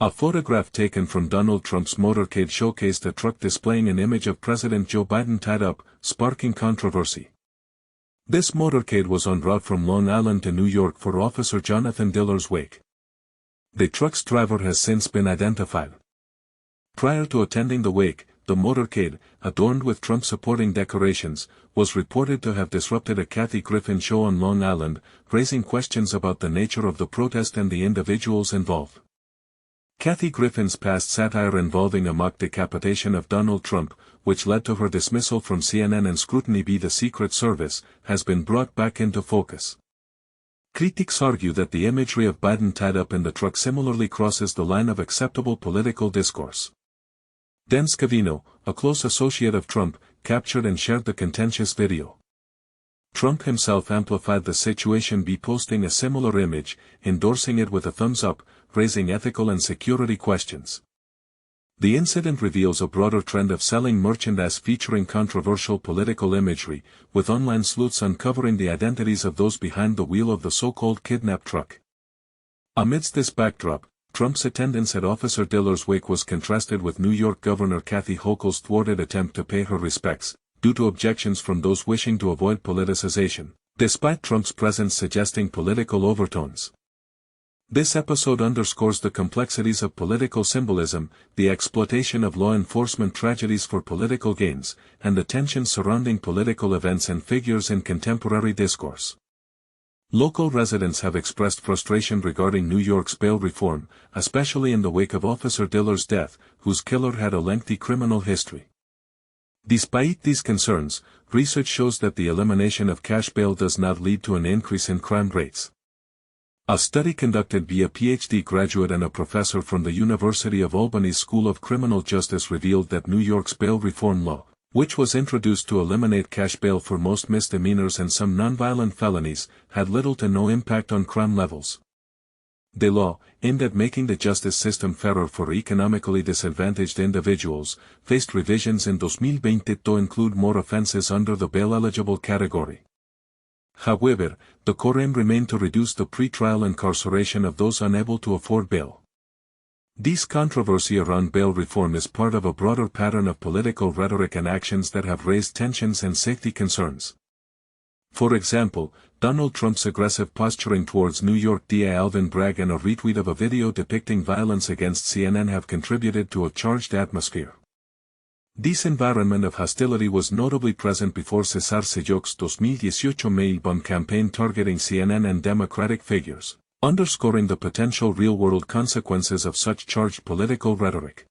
A photograph taken from Donald Trump's motorcade showcased a truck displaying an image of President Joe Biden tied up, sparking controversy. This motorcade was en route from Long Island to New York for Officer Jonathan Diller's wake. The truck's driver has since been identified. Prior to attending the wake, the motorcade, adorned with Trump-supporting decorations, was reported to have disrupted a Kathy Griffin show on Long Island, raising questions about the nature of the protest and the individuals involved. Kathy Griffin's past satire involving a mock decapitation of Donald Trump, which led to her dismissal from CNN and scrutiny by the Secret Service, has been brought back into focus. Critics argue that the imagery of Biden tied up in the truck similarly crosses the line of acceptable political discourse. Dan Scavino, a close associate of Trump, captured and shared the contentious video. Trump himself amplified the situation by posting a similar image, endorsing it with a thumbs up, raising ethical and security questions. The incident reveals a broader trend of selling merchandise featuring controversial political imagery, with online sleuths uncovering the identities of those behind the wheel of the so-called kidnapped truck. Amidst this backdrop, Trump's attendance at Officer Diller's wake was contrasted with New York Governor Kathy Hochul's thwarted attempt to pay her respects, due to objections from those wishing to avoid politicization, despite Trump's presence suggesting political overtones. This episode underscores the complexities of political symbolism, the exploitation of law enforcement tragedies for political gains, and the tensions surrounding political events and figures in contemporary discourse. Local residents have expressed frustration regarding New York's bail reform, especially in the wake of Officer Diller's death, whose killer had a lengthy criminal history. Despite these concerns, research shows that the elimination of cash bail does not lead to an increase in crime rates. A study conducted by a PhD graduate and a professor from the University of Albany's School of Criminal Justice revealed that New York's bail reform law, which was introduced to eliminate cash bail for most misdemeanors and some nonviolent felonies, had little to no impact on crime levels. The law, aimed at making the justice system fairer for economically disadvantaged individuals, faced revisions in 2020 to include more offenses under the bail-eligible category. However, the core aim remained to reduce the pre-trial incarceration of those unable to afford bail. This controversy around bail reform is part of a broader pattern of political rhetoric and actions that have raised tensions and safety concerns. For example, Donald Trump's aggressive posturing towards New York DA Alvin Bragg and a retweet of a video depicting violence against CNN have contributed to a charged atmosphere. This environment of hostility was notably present before Cesar Silloc's 2018 mail bomb campaign targeting CNN and Democratic figures, underscoring the potential real-world consequences of such charged political rhetoric.